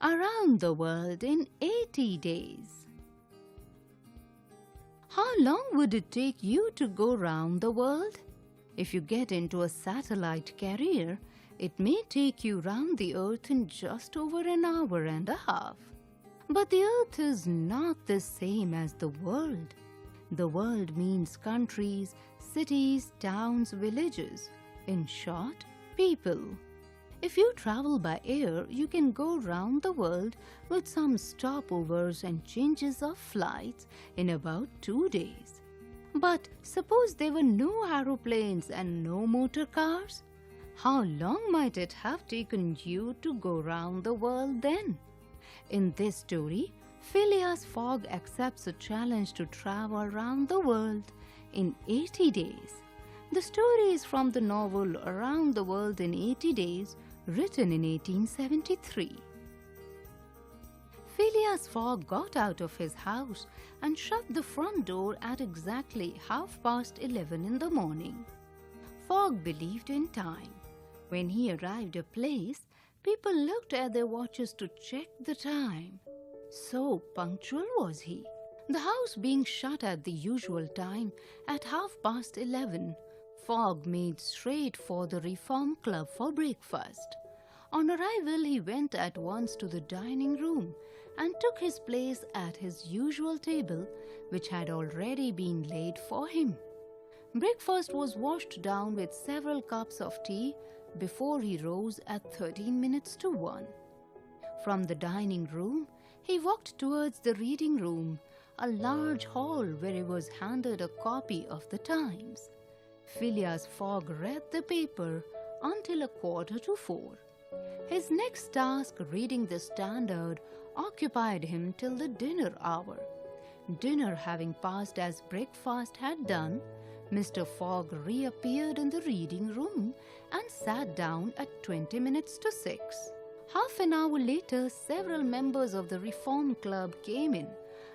Around the world in 80 days. How long would it take you to go round the world? If you get into a satellite carrier, it may take you round the earth in just over an hour and a half. But the earth is not the same as the world. The world means countries, cities, towns, villages. In short, people. If you travel by air, you can go round the world with some stopovers and changes of flights in about 2 days. But suppose there were no aeroplanes and no motor cars? How long might it have taken you to go round the world then? In this story, Phileas Fogg accepts a challenge to travel around the world in 80 days. The story is from the novel Around the World in 80 Days, written in 1873. Phileas Fogg got out of his house and shut the front door at exactly 11:30 in the morning. Fogg believed in time. When he arrived at a place, people looked at their watches to check the time. So punctual was he. The house being shut at the usual time, at 11:30, Fogg made straight for the Reform Club for breakfast. On arrival, he went at once to the dining room and took his place at his usual table, which had already been laid for him. Breakfast was washed down with several cups of tea before he rose at 13 minutes to 1. From the dining room, he walked towards the reading room, a large hall where he was handed a copy of the Times. Phileas Fogg read the paper until 4:45. His next task, reading the Standard, occupied him till the dinner hour. Dinner having passed as breakfast had done, Mr. Fogg reappeared in the reading room and sat down at 20 minutes to 6. Half an hour later, several members of the Reform Club came in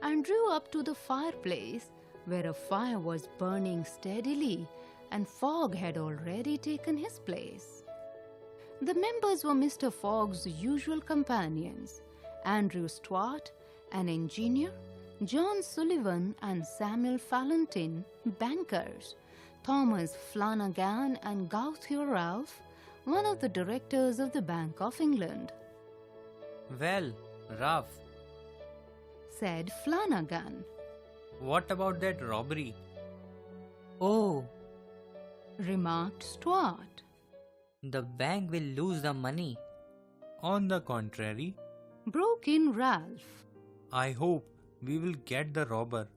and drew up to the fireplace, where a fire was burning steadily, and Fogg had already taken his place. The members were Mr. Fogg's usual companions, Andrew Stuart, an engineer, John Sullivan and Samuel Fallentin, bankers, Thomas Flanagan and Gauthier Ralph, one of the directors of the Bank of England. Well, Ralph, Said Flanagan. what about that robbery? Oh, Remarked Stuart. the bank will lose the money. On the contrary, Broke in Ralph. I hope we will get the robber.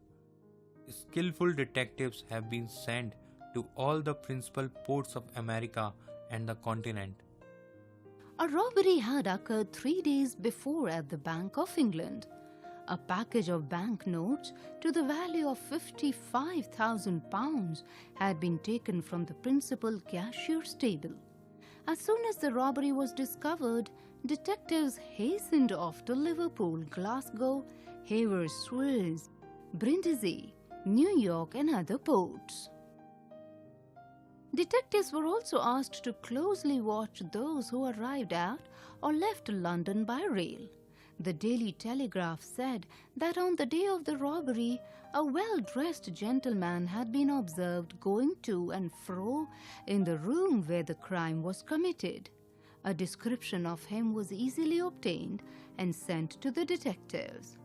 Skillful detectives have been sent to all the principal ports of America and the continent. A robbery had occurred 3 days before at the Bank of England. A package of banknotes to the value of £55,000 had been taken from the principal cashier's table. As soon as the robbery was discovered, detectives hastened off to Liverpool, Glasgow, Havers, Suez, Brindisi, New York and other ports. Detectives were also asked to closely watch those who arrived at or left London by rail. The Daily Telegraph said that on the day of the robbery, a well-dressed gentleman had been observed going to and fro in the room where the crime was committed. A description of him was easily obtained and sent to the detectives.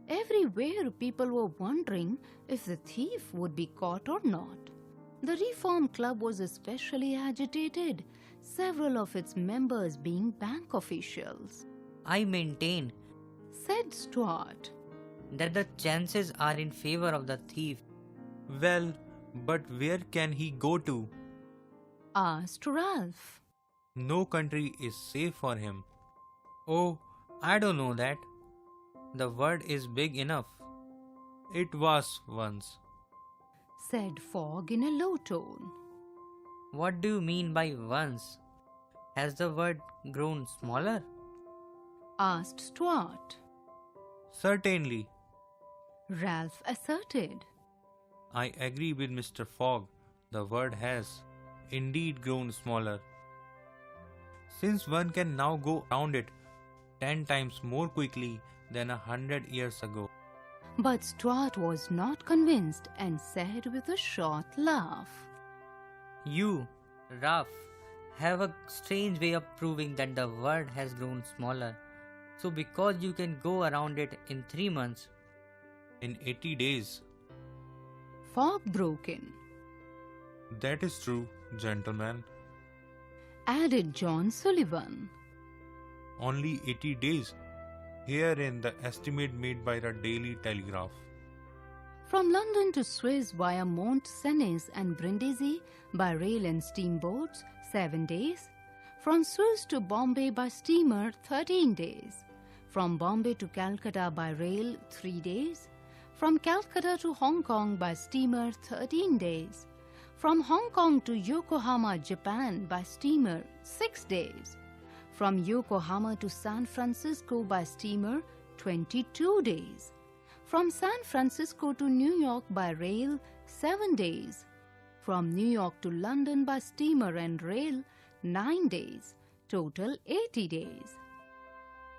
Everywhere people were wondering if the thief would be caught or not. The Reform Club was especially agitated, several of its members being bank officials. I maintain Said Stuart. that the chances are in favor of the thief. Well, but where can he go to? Asked Ralph. No country is safe for him. Oh, I don't know that. The word is big enough. It was once. Said Fogg in a low tone. What do you mean by once? Has the word grown smaller? Asked Stuart. Certainly, Ralph asserted. I agree with Mr. Fogg. The word has indeed grown smaller. Since one can now go round it 10 times more quickly than 100 years ago. But Stuart was not convinced and said with a short laugh, You, Ralph, have a strange way of proving that the world has grown smaller. So because you can go around it in 3 months, In 80 days. Fogg broke in. That is true, gentlemen. Added John Sullivan. Only 80 days. Here in the estimate made by the Daily Telegraph. From London to Suez via Mont Cenis and Brindisi by rail and steamboats, 7 days. From Suez to Bombay by steamer, 13 days. From Bombay to Calcutta by rail, 3 days. From Calcutta to Hong Kong by steamer, 13 days. From Hong Kong to Yokohama, Japan by steamer, 6 days. From Yokohama to San Francisco by steamer, 22 days. From San Francisco to New York by rail, 7 days. From New York to London by steamer and rail, 9 days. Total 80 days.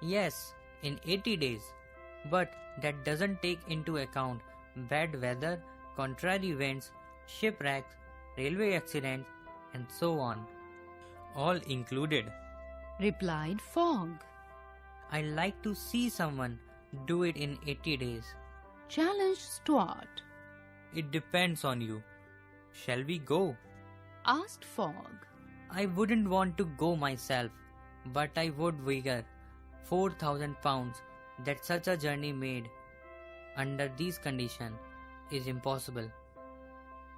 yes, in 80 days. But that doesn't take into account bad weather, contrary winds, shipwrecks, railway accidents, and so on. All included. Replied Fogg. I like to see someone do it in 80 days. Challenged Stuart. It depends on you. Shall we go? Asked Fogg. I wouldn't want to go myself, but I would wager 4,000 pounds that such a journey made under these conditions is impossible.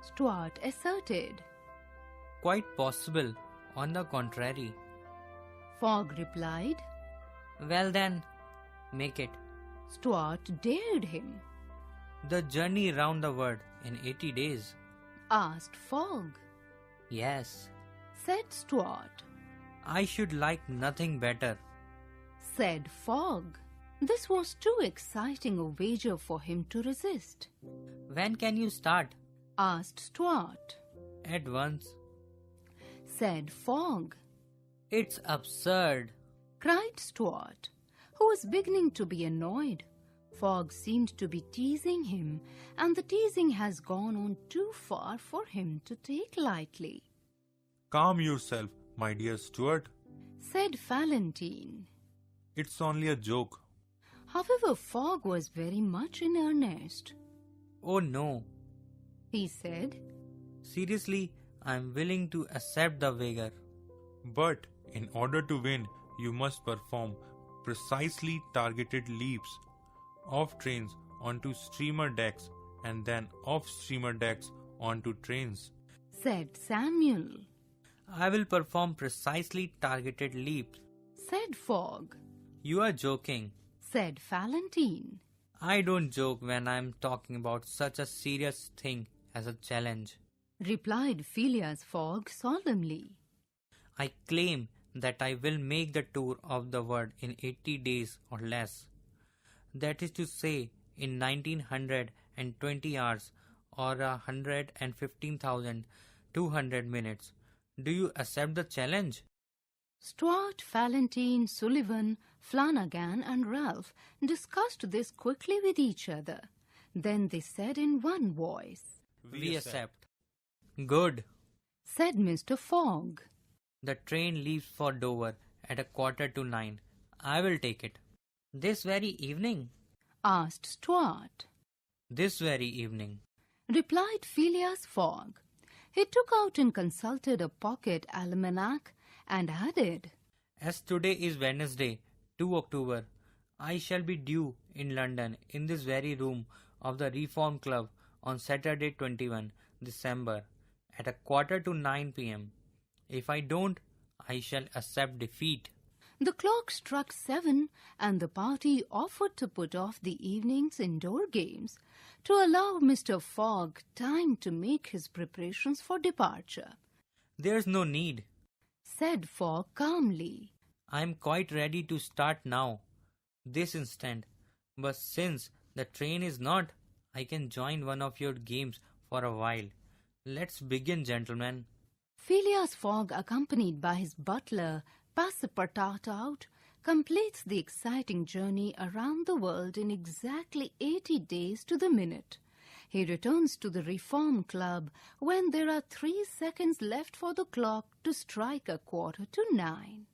Stuart asserted. Quite possible, on the contrary. Fogg replied. Well then, make it. Stuart dared him. The journey round the world in 80 days. Asked Fogg. Yes, Said Stuart. I should like nothing better. Said Fogg. This was too exciting a wager for him to resist. when can you start? Asked Stuart. At once. Said Fogg. It's absurd. Cried Stuart, who was beginning to be annoyed. Fogg seemed to be teasing him, and the teasing has gone on too far for him to take lightly. Calm yourself, my dear Stuart. Said Valentine. It's only a joke. However, Fogg was very much in earnest. Oh no. He said, Seriously, I'm willing to accept the wager. But in order to win, you must perform precisely targeted leaps off trains onto steamer decks and then off steamer decks onto trains. said Samuel. I will perform precisely targeted leaps. Said Fogg. You are joking. Said Valentine. I don't joke when I'm talking about such a serious thing as a challenge. Replied Phileas Fogg solemnly. I claim that I will make the tour of the world in 80 days or less. That is to say, in 1920 hours or 115,200 minutes. Do you accept the challenge? Stuart, Valentine, Sullivan, Flanagan, and Ralph discussed this quickly with each other. Then they said in one voice, We accept. Good. Said Mr. Fogg. The train leaves for Dover at 9:15. I will take it. This very evening? Asked Stuart. This very evening. Replied Phileas Fogg. He took out and consulted a pocket almanac and added, As today is Wednesday, 2 October, I shall be due in London in this very room of the Reform Club on Saturday 21 December at 9:15 p.m. If I don't, I shall accept defeat. The clock struck 7 and the party offered to put off the evening's indoor games to allow Mr. Fogg time to make his preparations for departure. There's no need. Said Fogg calmly. I am quite ready to start now, this instant. But since the train is not, I can join one of your games for a while. Let's begin, gentlemen. Phileas Fogg, accompanied by his butler, Passepartout, completes the exciting journey around the world in exactly 80 days to the minute. He returns to the Reform Club when there are 3 seconds left for the clock to strike 9:15.